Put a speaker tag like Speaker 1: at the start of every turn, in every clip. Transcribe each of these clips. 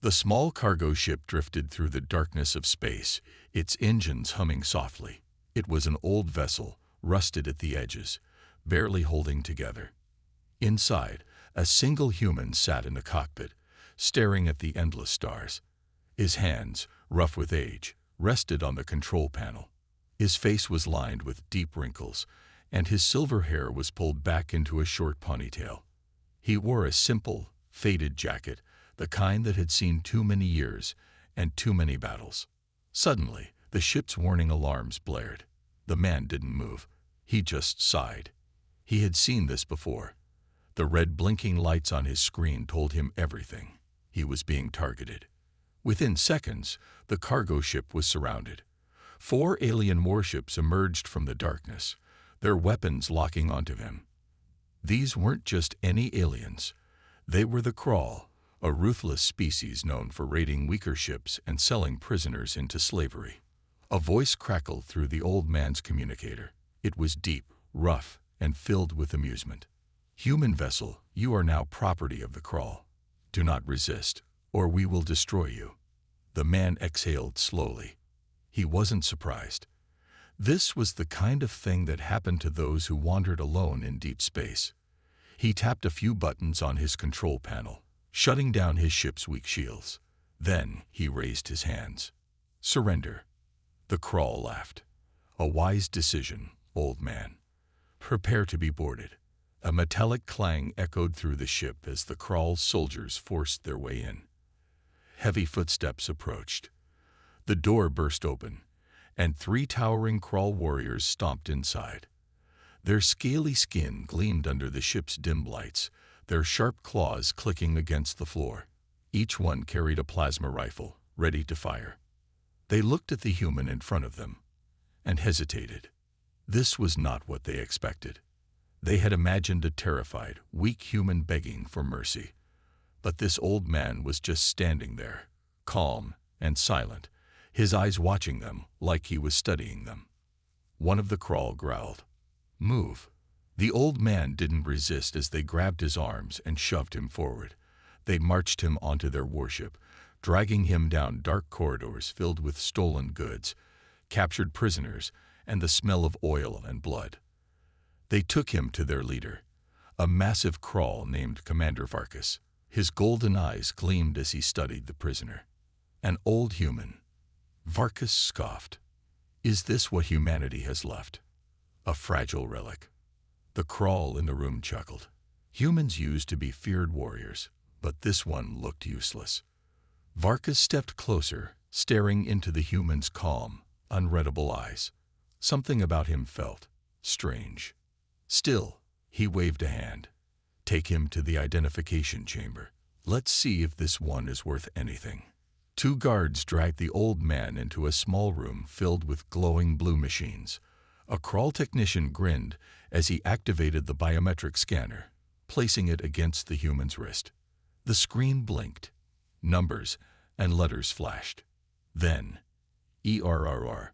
Speaker 1: The small cargo ship drifted through the darkness of space, its engines humming softly. It was an old vessel, rusted at the edges, barely holding together. Inside, a single human sat in the cockpit, staring at the endless stars. His hands, rough with age, rested on the control panel. His face was lined with deep wrinkles, and his silver hair was pulled back into a short ponytail. He wore a simple, faded jacket, the kind that had seen too many years and too many battles. Suddenly, the ship's warning alarms blared. The man didn't move. He just sighed. He had seen this before. The red blinking lights on his screen told him everything. He was being targeted. Within seconds, the cargo ship was surrounded. 4 alien warships emerged from the darkness, their weapons locking onto him. These weren't just any aliens. They were the Crawl, a ruthless species known for raiding weaker ships and selling prisoners into slavery. A voice crackled through the old man's communicator. It was deep, rough, and filled with amusement. "Human vessel, you are now property of the Crawl. Do not resist, or we will destroy you." The man exhaled slowly. He wasn't surprised. This was the kind of thing that happened to those who wandered alone in deep space. He tapped a few buttons on his control panel, shutting down his ship's weak shields. Then he raised his hands. "Surrender." The Crawl laughed. "A wise decision, old man. Prepare to be boarded." A metallic clang echoed through the ship as the Crawl's soldiers forced their way in. Heavy footsteps approached. The door burst open, and 3 towering Crawl warriors stomped inside. Their scaly skin gleamed under the ship's dim lights, their sharp claws clicking against the floor. Each one carried a plasma rifle, ready to fire. They looked at the human in front of them and hesitated. This was not what they expected. They had imagined a terrified, weak human begging for mercy. But this old man was just standing there, calm and silent, his eyes watching them like he was studying them. One of the Crawl growled, "Move." The old man didn't resist as they grabbed his arms and shoved him forward. They marched him onto their warship, dragging him down dark corridors filled with stolen goods, captured prisoners, and the smell of oil and blood. They took him to their leader, a massive Crawl named Commander Varkas. His golden eyes gleamed as he studied the prisoner. An old human. Varkas scoffed. "Is this what humanity has left? A fragile relic?" The Crawl in the room chuckled. Humans used to be feared warriors, but this one looked useless. Varkas stepped closer, staring into the human's calm, unreadable eyes. Something about him felt strange. Still, he waved a hand. "Take him to the identification chamber. Let's see if this one is worth anything." 2 guards dragged the old man into a small room filled with glowing blue machines. A Crawl technician grinned as he activated the biometric scanner, placing it against the human's wrist. The screen blinked. Numbers and letters flashed. Then, ERRR.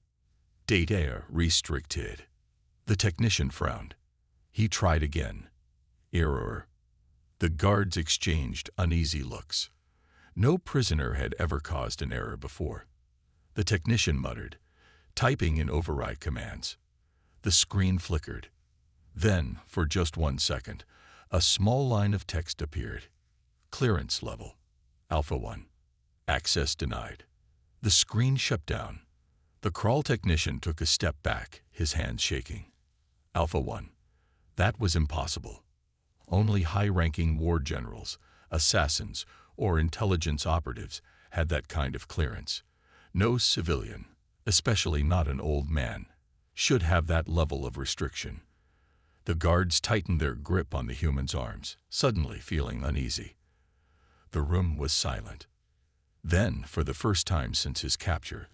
Speaker 1: Data restricted. The technician frowned. He tried again. Error. The guards exchanged uneasy looks. No prisoner had ever caused an error before. The technician muttered, typing in override commands. The screen flickered. Then, for just 1 second, a small line of text appeared. Clearance level. Alpha 1. Access denied. The screen shut down. The Crawl technician took a step back, his hands shaking. Alpha 1. That was impossible. Only high-ranking war generals, assassins, or intelligence operatives had that kind of clearance. No civilian, especially not an old man, should have that level of restriction. The guards tightened their grip on the human's arms, suddenly feeling uneasy. The room was silent. Then, for the first time since his capture,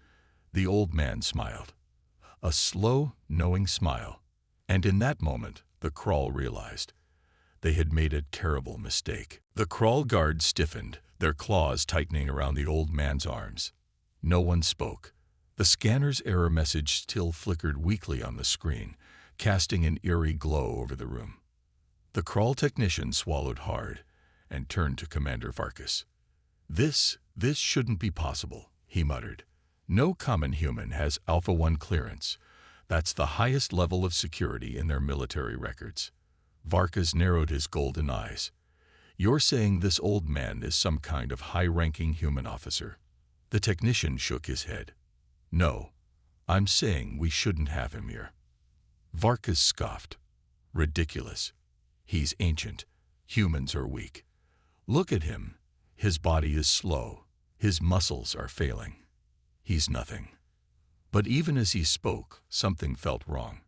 Speaker 1: the old man smiled. A slow, knowing smile. And in that moment, the Crawl realized they had made a terrible mistake. The Crawl guards stiffened, their claws tightening around the old man's arms. No one spoke. The scanner's error message still flickered weakly on the screen, casting an eerie glow over the room. The Crawl technician swallowed hard and turned to Commander Varkas. This shouldn't be possible, he muttered. No common human has Alpha 1 clearance. That's the highest level of security in their military records. Varkas narrowed his golden eyes. You're saying this old man is some kind of high-ranking human officer? The technician shook his head. No, I'm saying we shouldn't have him here. Varkas scoffed. Ridiculous. He's ancient. Humans are weak. Look at him. His body is slow. His muscles are failing. He's nothing. But even as he spoke, something felt wrong.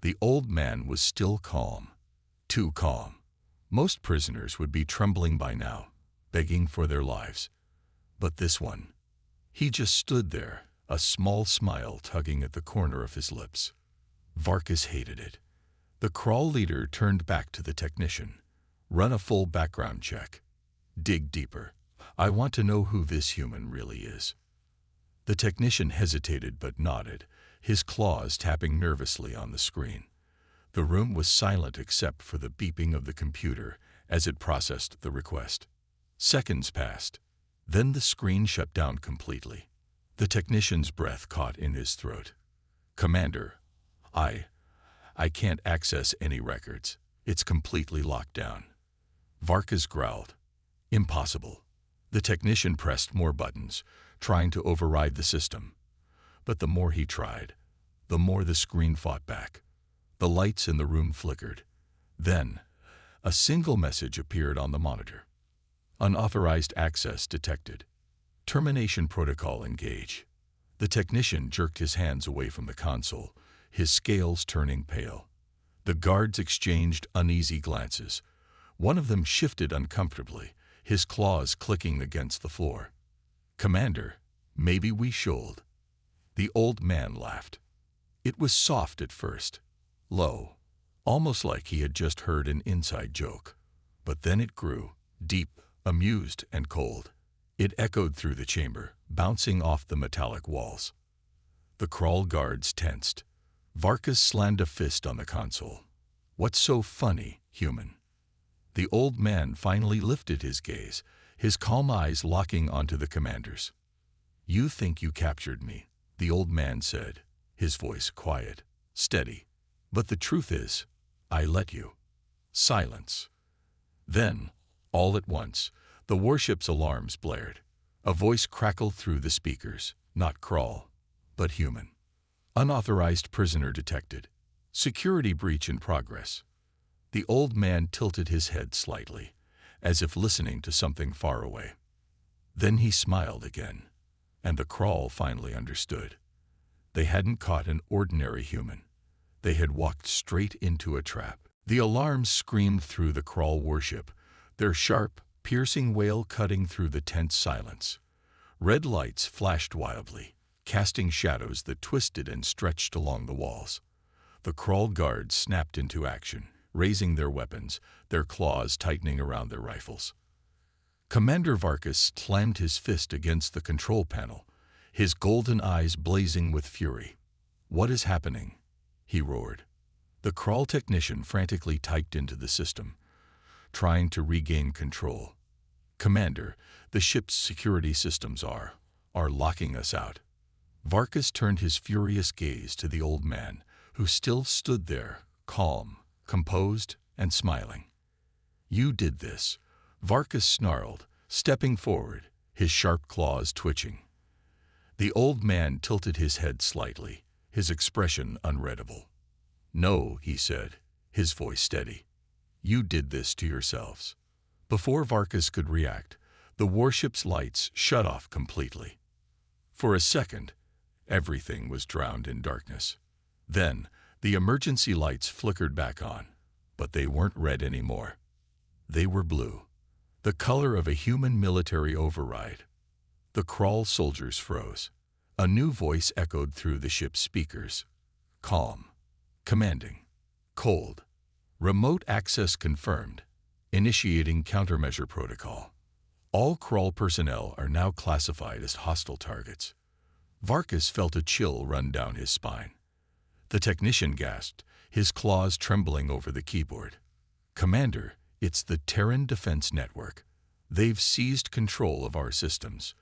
Speaker 1: The old man was still calm. Too calm. Most prisoners would be trembling by now, begging for their lives. But this one, he just stood there, a small smile tugging at the corner of his lips. Varkas hated it. The crawl leader turned back to the technician. Run a full background check. Dig deeper. I want to know who this human really is. The technician hesitated but nodded, his claws tapping nervously on the screen. The room was silent except for the beeping of the computer as it processed the request. Seconds passed. Then the screen shut down completely. The technician's breath caught in his throat. Commander, I can't access any records. It's completely locked down. Varkas growled. Impossible. The technician pressed more buttons, trying to override the system. But the more he tried, the more the screen fought back. The lights in the room flickered. Then, a single message appeared on the monitor. Unauthorized access detected. Termination protocol engage. The technician jerked his hands away from the console, his scales turning pale. The guards exchanged uneasy glances. One of them shifted uncomfortably, his claws clicking against the floor. Commander, maybe we should. The old man laughed. It was soft at first, low, almost like he had just heard an inside joke. But then it grew, deep, amused, and cold. It echoed through the chamber, bouncing off the metallic walls. The crawl guards tensed. Varkas slammed a fist on the console. What's so funny, human? The old man finally lifted his gaze, his calm eyes locking onto the commander's. You think you captured me, the old man said, his voice quiet, steady. But the truth is, I let you. Silence. Then, all at once, the warship's alarms blared. A voice crackled through the speakers, not crawl, but human. Unauthorized prisoner detected. Security breach in progress. The old man tilted his head slightly, as if listening to something far away. Then he smiled again, and the crawl finally understood. They hadn't caught an ordinary human. They had walked straight into a trap. The alarms screamed through the crawl warship, their sharp, piercing wail cutting through the tense silence. Red lights flashed wildly, casting shadows that twisted and stretched along the walls. The crawl guards snapped into action, raising their weapons, their claws tightening around their rifles. Commander Varkas slammed his fist against the control panel, his golden eyes blazing with fury. What is happening? He roared. The crawl technician frantically typed into the system, trying to regain control. Commander, the ship's security systems are locking us out. Varkas turned his furious gaze to the old man, who still stood there, calm, composed, and smiling. You did this, Varkas snarled, stepping forward, his sharp claws twitching. The old man tilted his head slightly, his expression unreadable. No, he said, his voice steady. You did this to yourselves. Before Varkas could react, the warship's lights shut off completely. For a second, everything was drowned in darkness. Then, the emergency lights flickered back on, but they weren't red anymore. They were blue, the color of a human military override. The crawl soldiers froze. A new voice echoed through the ship's speakers. Calm. Commanding. Cold. Remote access confirmed. Initiating countermeasure protocol. All crawl personnel are now classified as hostile targets. Varkas felt a chill run down his spine. The technician gasped, his claws trembling over the keyboard. Commander, it's the Terran Defense Network. They've seized control of our systems.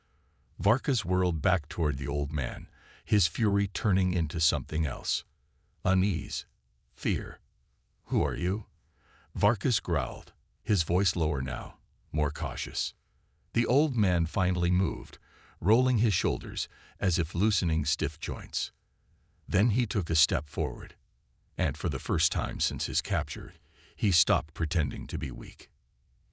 Speaker 1: Varka's whirled back toward the old man, his fury turning into something else. Unease. Fear. Who are you? Varkas growled, his voice lower now, more cautious. The old man finally moved, rolling his shoulders as if loosening stiff joints. Then he took a step forward, and for the first time since his capture, he stopped pretending to be weak.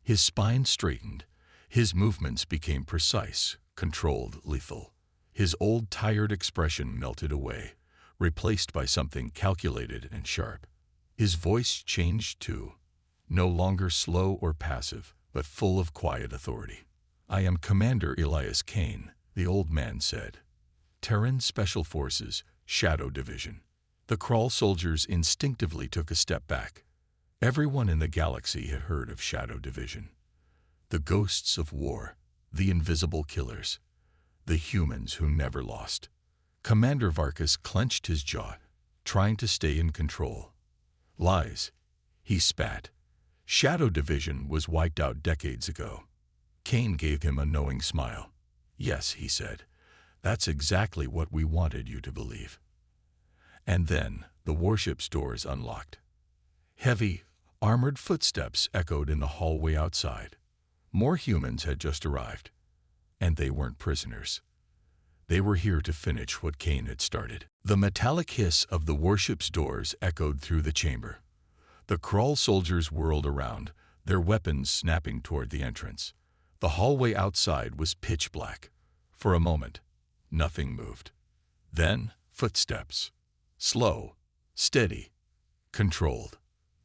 Speaker 1: His spine straightened, his movements became precise, controlled, lethal. His old tired expression melted away, replaced by something calculated and sharp. His voice changed too, no longer slow or passive, but full of quiet authority. "I am Commander Elias Kane," the old man said. "Terran Special Forces, Shadow Division." The Krull soldiers instinctively took a step back. Everyone in the galaxy had heard of Shadow Division. The ghosts of war, the invisible killers, the humans who never lost. Commander Varkas clenched his jaw, trying to stay in control. "Lies," he spat. "Shadow Division was wiped out decades ago." Kane gave him a knowing smile. "Yes," he said, "that's exactly what we wanted you to believe." And then the warship's doors unlocked. Heavy, armored footsteps echoed in the hallway outside. More humans had just arrived, and they weren't prisoners. They were here to finish what Kane had started. The metallic hiss of the warship's doors echoed through the chamber. The Krull soldiers whirled around, their weapons snapping toward the entrance. The hallway outside was pitch black. For a moment, nothing moved. Then, footsteps. Slow, steady, controlled.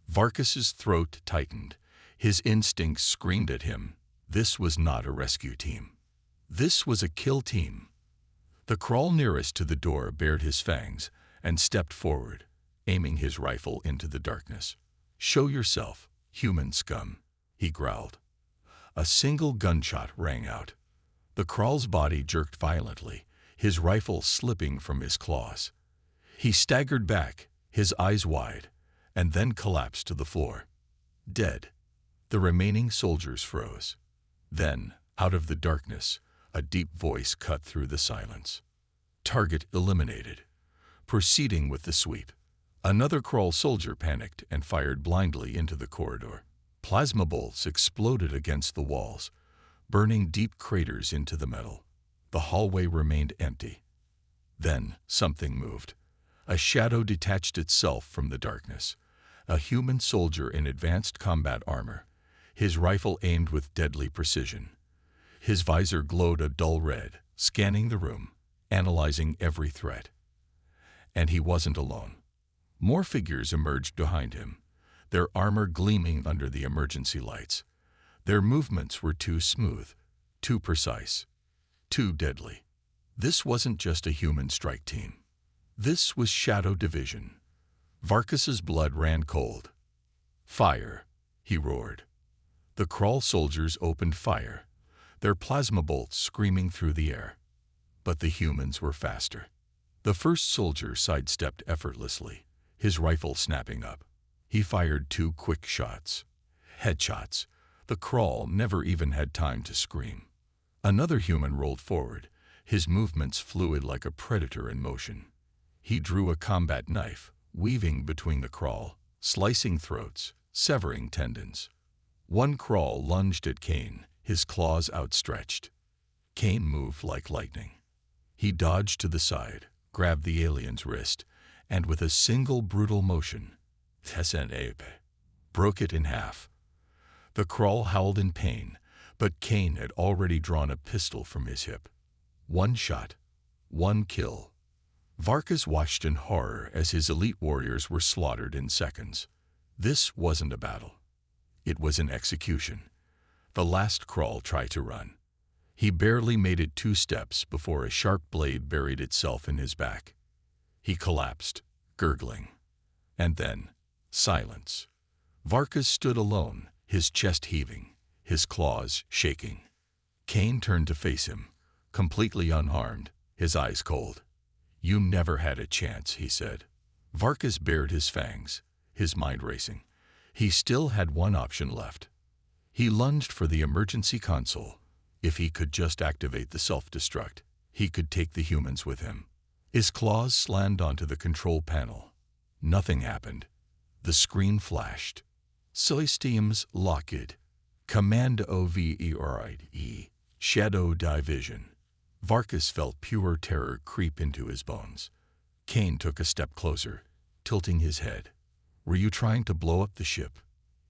Speaker 1: Varkas's throat tightened. His instincts screamed at him. This was not a rescue team. This was a kill team. The Krull nearest to the door bared his fangs and stepped forward, aiming his rifle into the darkness. "Show yourself, human scum," he growled. A single gunshot rang out. The Krull's body jerked violently, his rifle slipping from his claws. He staggered back, his eyes wide, and then collapsed to the floor. Dead. The remaining soldiers froze. Then, out of the darkness, a deep voice cut through the silence. "Target eliminated." Proceeding with the sweep. Another Krull soldier panicked and fired blindly into the corridor. Plasma bolts exploded against the walls, burning deep craters into the metal. The hallway remained empty. Then something moved. A shadow detached itself from the darkness. A human soldier in advanced combat armor, his rifle aimed with deadly precision. His visor glowed a dull red, scanning the room, analyzing every threat. And he wasn't alone. More figures emerged behind him, their armor gleaming under the emergency lights. Their movements were too smooth, too precise, too deadly. This wasn't just a human strike team. This was Shadow Division. Varkas's blood ran cold. "Fire," he roared. The Krull soldiers opened fire, their plasma bolts screaming through the air. But the humans were faster. The first soldier sidestepped effortlessly, his rifle snapping up. He fired 2 quick shots. Headshots. The Krull never even had time to scream. Another human rolled forward, his movements fluid like a predator in motion. He drew a combat knife, weaving between the Krull, slicing throats, severing tendons. One Krull lunged at Kane, his claws outstretched. Kane moved like lightning. He dodged to the side, grabbed the alien's wrist, and with a single brutal motion, broke it in half. The Krull howled in pain, but Kane had already drawn a pistol from his hip. One shot, one kill. Varkas watched in horror as his elite warriors were slaughtered in seconds. This wasn't a battle. It was an execution. The last Krull tried to run. He barely made it 2 steps before a sharp blade buried itself in his back. He collapsed, gurgling. And then, silence. Varkas stood alone, his chest heaving, his claws shaking. Kane turned to face him, completely unharmed, his eyes cold. "You never had a chance," he said. Varkas bared his fangs, his mind racing. He still had one option left. He lunged for the emergency console. If he could just activate the self-destruct, he could take the humans with him. His claws slammed onto the control panel. Nothing happened. The screen flashed. Systems locked. Command override. Shadow division. Varkas felt pure terror creep into his bones. Kane took a step closer, tilting his head. "Were you trying to blow up the ship?"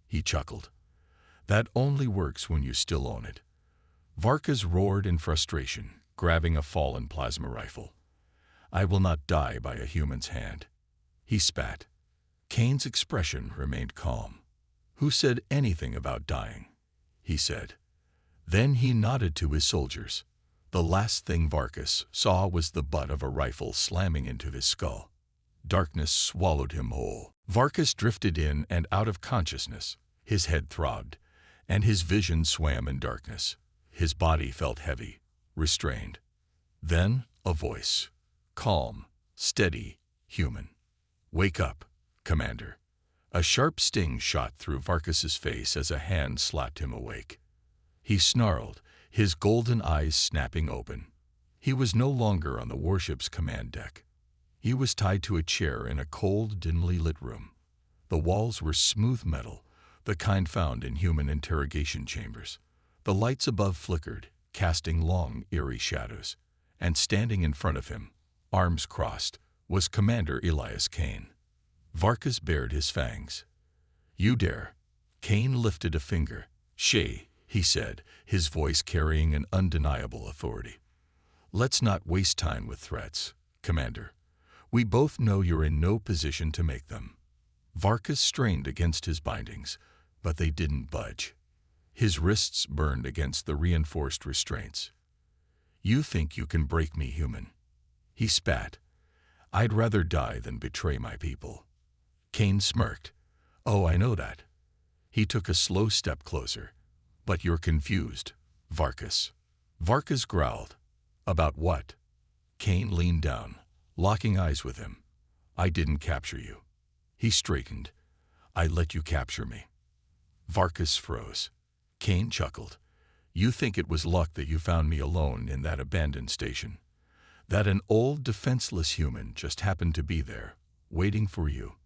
Speaker 1: He chuckled. "That only works when you still own it." Varkas roared in frustration, grabbing a fallen plasma rifle. "I will not die by a human's hand." He spat. Kane's expression remained calm. "Who said anything about dying?" he said. Then he nodded to his soldiers. The last thing Varkas saw was the butt of a rifle slamming into his skull. Darkness swallowed him whole. Varkas drifted in and out of consciousness. His head throbbed, and his vision swam in darkness. His body felt heavy, restrained. Then a voice. Calm, steady, human. "Wake up, Commander." A sharp sting shot through Varkas's face as a hand slapped him awake. He snarled, his golden eyes snapping open. He was no longer on the warship's command deck. He was tied to a chair in a cold, dimly lit room. The walls were smooth metal, the kind found in human interrogation chambers. The lights above flickered, casting long, eerie shadows. And standing in front of him, arms crossed, was Commander Elias Kane. Varkas bared his fangs. "You dare." Kane lifted a finger. "Shay," he said, his voice carrying an undeniable authority. "Let's not waste time with threats, Commander. We both know you're in no position to make them." Varkas strained against his bindings, but they didn't budge. His wrists burned against the reinforced restraints. "You think you can break me, human?" He spat. "I'd rather die than betray my people." Kane smirked. "Oh, I know that." He took a slow step closer. "But you're confused, Varkas." Varkas growled. "About what?" Kane leaned down, locking eyes with him. "I didn't capture you." He straightened. "I let you capture me." Varkas froze. Kane chuckled. "You think it was luck that you found me alone in that abandoned station? That an old, defenseless human just happened to be there, waiting for you?"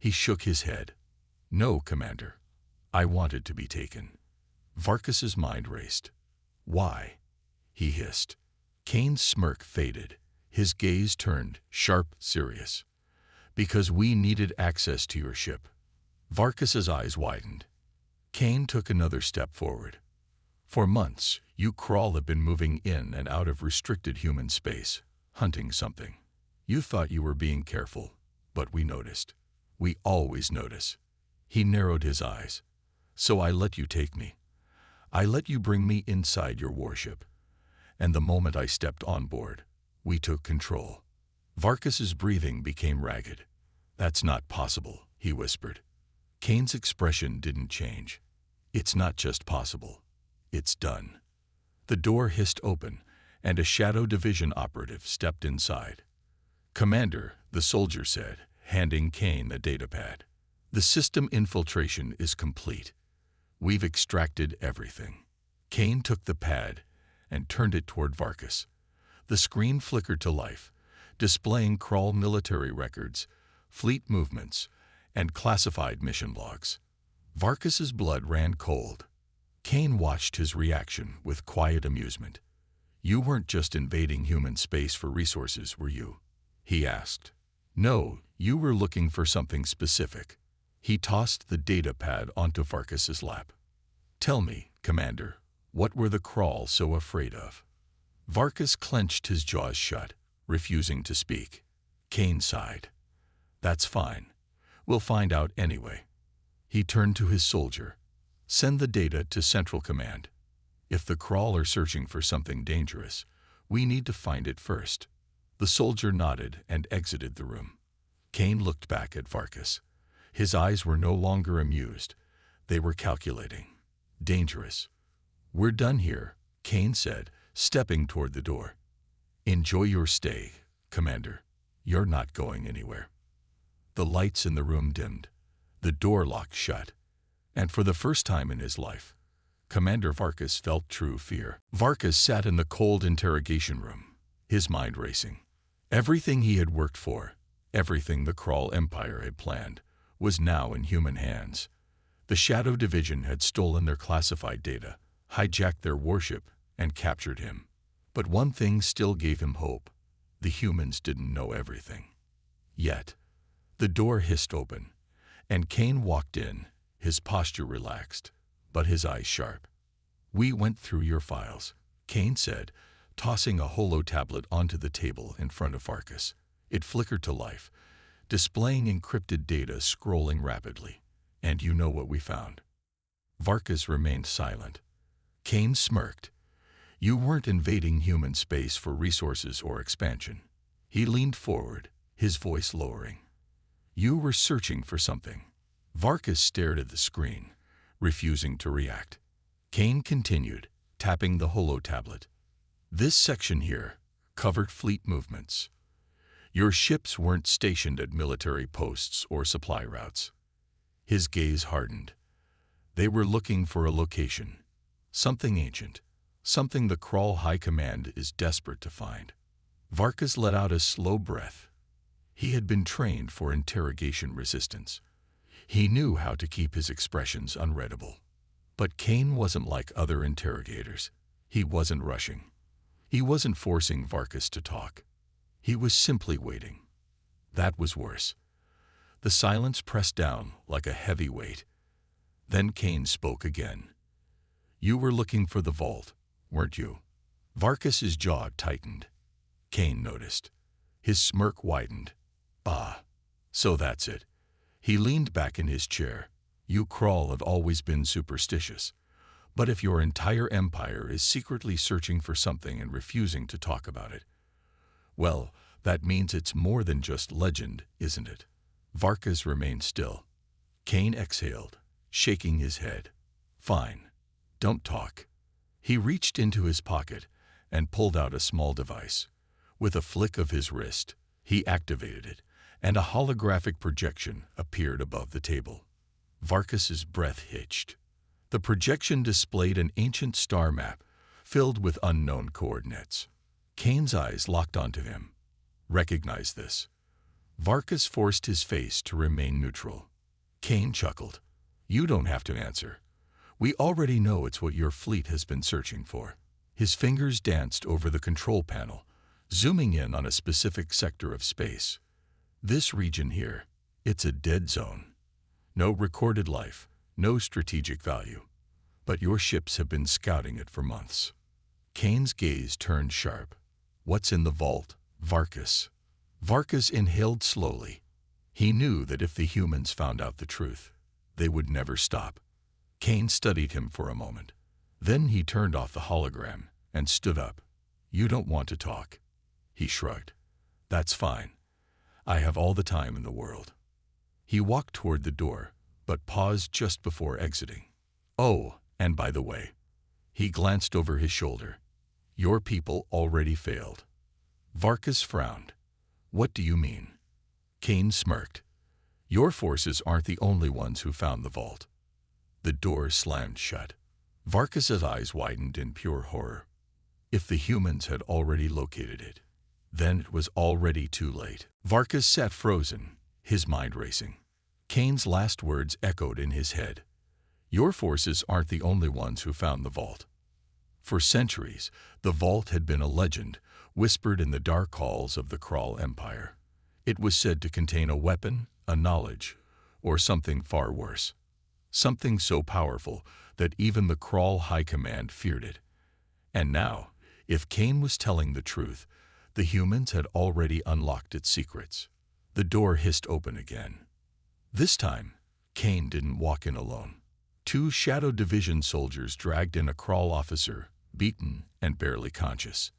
Speaker 1: He shook his head. "No, Commander. I wanted to be taken." Varkas's mind raced. "Why?" he hissed. Kane's smirk faded. His gaze turned, sharp, serious. "Because we needed access to your ship." Varkas's eyes widened. Kane took another step forward. "For months, you crawl have been moving in and out of restricted human space, hunting something. You thought you were being careful, but we noticed. We always notice." He narrowed his eyes. "So I let you take me. I let you bring me inside your warship. And the moment I stepped on board, we took control." Varkas's breathing became ragged. "That's not possible," he whispered. Kane's expression didn't change. "It's not just possible. It's done." The door hissed open, and a Shadow Division operative stepped inside. "Commander," the soldier said, handing Kane the datapad. "The system infiltration is complete. We've extracted everything." Kane took the pad and turned it toward Varkas. The screen flickered to life, displaying Krull military records, fleet movements, and classified mission logs. Varkas's blood ran cold. Kane watched his reaction with quiet amusement. "You weren't just invading human space for resources, were you?" he asked. "No, you were looking for something specific." He tossed the data pad onto Varkas's lap. "Tell me, Commander, what were the Krull so afraid of?" Varkas clenched his jaws shut, refusing to speak. Kane sighed. "That's fine. We'll find out anyway." He turned to his soldier. "Send the data to Central Command. If the Krull are searching for something dangerous, we need to find it first." The soldier nodded and exited the room. Kane looked back at Varkas. His eyes were no longer amused. They were calculating. "Dangerous." "We're done here," Kane said, stepping toward the door. "Enjoy your stay, Commander. You're not going anywhere." The lights in the room dimmed. The door locked shut. And for the first time in his life, Commander Varkas felt true fear. Varkas sat in the cold interrogation room, his mind racing. Everything he had worked for, everything the Krull Empire had planned, was now in human hands. The Shadow Division had stolen their classified data, hijacked their warship, and captured him. But one thing still gave him hope. The humans didn't know everything. Yet, the door hissed open, and Kane walked in, his posture relaxed, but his eyes sharp. "We went through your files," Kane said, tossing a holo-tablet onto the table in front of Varkas. It flickered to life, displaying encrypted data scrolling rapidly. "And you know what we found." Varkas remained silent. Kane smirked. "You weren't invading human space for resources or expansion." He leaned forward, his voice lowering. "You were searching for something." Varkas stared at the screen, refusing to react. Kane continued, tapping the holo-tablet. "This section here covered fleet movements. Your ships weren't stationed at military posts or supply routes." His gaze hardened. "They were looking for a location, something ancient, something the Krull High Command is desperate to find." Varkas let out a slow breath. He had been trained for interrogation resistance. He knew how to keep his expressions unreadable. But Kane wasn't like other interrogators. He wasn't rushing. He wasn't forcing Varkas to talk. He was simply waiting. That was worse. The silence pressed down like a heavy weight. Then Kane spoke again. "You were looking for the vault, weren't you?" Varkas's jaw tightened. Kane noticed. His smirk widened. "Ah, so that's it." He leaned back in his chair. "You Krull have always been superstitious. But if your entire empire is secretly searching for something and refusing to talk about it, well, that means it's more than just legend, isn't it?" Varkas remained still. Kane exhaled, shaking his head. "Fine. Don't talk." He reached into his pocket and pulled out a small device. With a flick of his wrist, he activated it, and a holographic projection appeared above the table. Varkas's breath hitched. The projection displayed an ancient star map filled with unknown coordinates. Kane's eyes locked onto him. "Recognize this." Varkas forced his face to remain neutral. Kane chuckled. "You don't have to answer. We already know it's what your fleet has been searching for." His fingers danced over the control panel, zooming in on a specific sector of space. "This region here, it's a dead zone. No recorded life, no strategic value. But your ships have been scouting it for months." Kane's gaze turned sharp. "What's in the vault, Varkas?" Varkas inhaled slowly. He knew that if the humans found out the truth, they would never stop. Kane studied him for a moment. Then he turned off the hologram and stood up. "You don't want to talk." He shrugged. "That's fine. I have all the time in the world." He walked toward the door, but paused just before exiting. "Oh, and by the way," he glanced over his shoulder, "your people already failed." Varkas frowned. "What do you mean?" Kane smirked. "Your forces aren't the only ones who found the vault." The door slammed shut. Varkas's eyes widened in pure horror. If the humans had already located it, then it was already too late. Varkas sat frozen, his mind racing. Kane's last words echoed in his head. "Your forces aren't the only ones who found the vault." For centuries, the vault had been a legend, whispered in the dark halls of the Krull Empire. It was said to contain a weapon, a knowledge, or something far worse. Something so powerful that even the Krull High Command feared it. And now, if Kane was telling the truth, the humans had already unlocked its secrets. The door hissed open again. This time, Kane didn't walk in alone. 2 Shadow Division soldiers dragged in a Krull officer, beaten and barely conscious.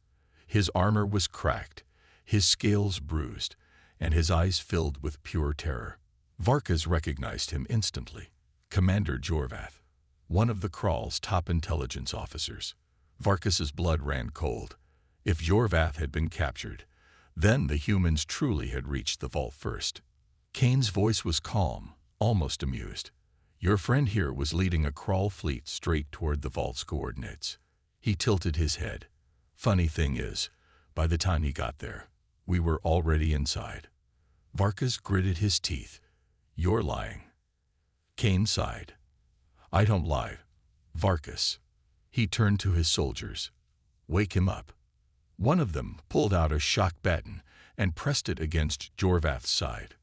Speaker 1: His armor was cracked, his scales bruised, and his eyes filled with pure terror. Varkas recognized him instantly. Commander Jorvath, one of the Krull's top intelligence officers. Varkas's blood ran cold. If Jorvath had been captured, then the humans truly had reached the vault first. Kane's voice was calm, almost amused. Your friend here was leading a crawl fleet straight toward the vault's coordinates. He tilted his head. Funny thing is, by the time he got there, we were already inside. Varkas gritted his teeth. You're lying. Kane sighed. I don't lie. Varkas. He turned to his soldiers. Wake him up. One of them pulled out a shock baton and pressed it against Jorvath's side.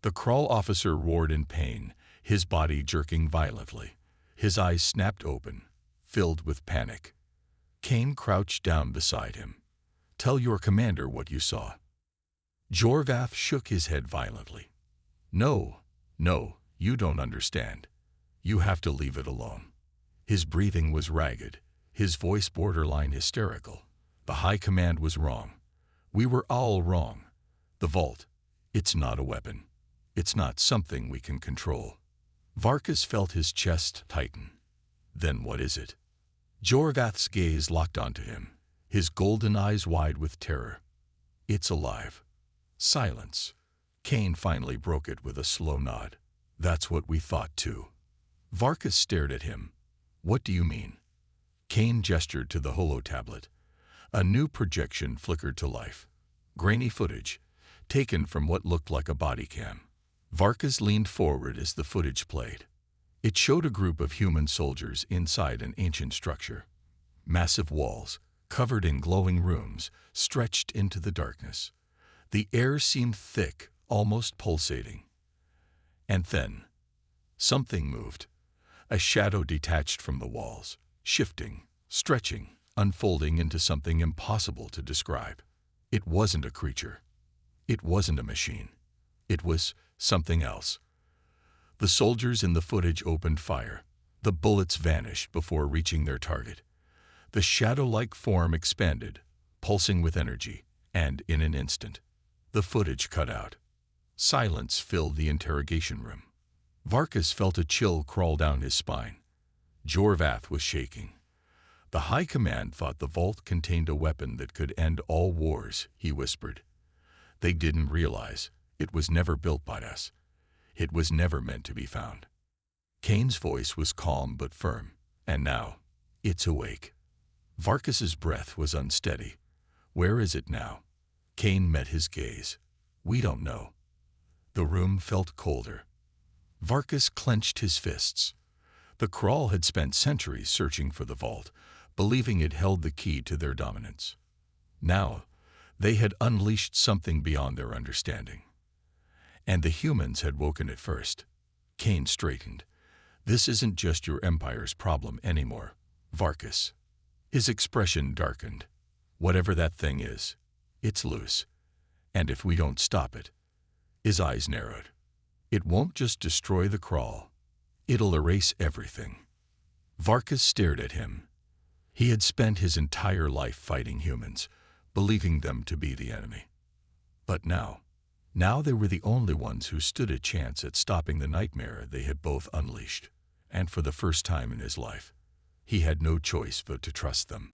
Speaker 1: The crawl officer roared in pain, his body jerking violently. His eyes snapped open, filled with panic. Kane crouched down beside him. Tell your commander what you saw. Jorvath shook his head violently. No, you don't understand. You have to leave it alone. His breathing was ragged, his voice borderline hysterical. The High Command was wrong. We were all wrong. The vault, it's not a weapon. It's not something we can control. Varkas felt his chest tighten. Then what is it? Jorvath's gaze locked onto him, his golden eyes wide with terror. It's alive. Silence. Kane finally broke it with a slow nod. That's what we thought too. Varkas stared at him. What do you mean? Kane gestured to the holo-tablet. A new projection flickered to life. Grainy footage, taken from what looked like a body cam. Varkas leaned forward as the footage played. It showed a group of human soldiers inside an ancient structure. Massive walls, covered in glowing rooms, stretched into the darkness. The air seemed thick, almost pulsating. And then, something moved. A shadow detached from the walls, shifting, stretching, unfolding into something impossible to describe. It wasn't a creature. It wasn't a machine. It was something else. The soldiers in the footage opened fire. The bullets vanished before reaching their target. The shadow-like form expanded, pulsing with energy, and in an instant, the footage cut out. Silence filled the interrogation room. Varkas felt a chill crawl down his spine. Jorvath was shaking. The High Command thought the vault contained a weapon that could end all wars, he whispered. They didn't realize it was never built by us. It was never meant to be found. Kane's voice was calm but firm, and now, it's awake. Varkas's breath was unsteady. Where is it now? Kane met his gaze. We don't know. The room felt colder. Varkas clenched his fists. The Crawl had spent centuries searching for the vault, believing it held the key to their dominance. Now, they had unleashed something beyond their understanding. And the humans had woken it first. Kane straightened. This isn't just your empire's problem anymore, Varkas. His expression darkened. Whatever that thing is, it's loose. And if we don't stop it, his eyes narrowed. It won't just destroy the Crawl. It'll erase everything. Varkas stared at him. He had spent his entire life fighting humans, believing them to be the enemy. But now they were the only ones who stood a chance at stopping the nightmare they had both unleashed. And for the first time in his life, he had no choice but to trust them.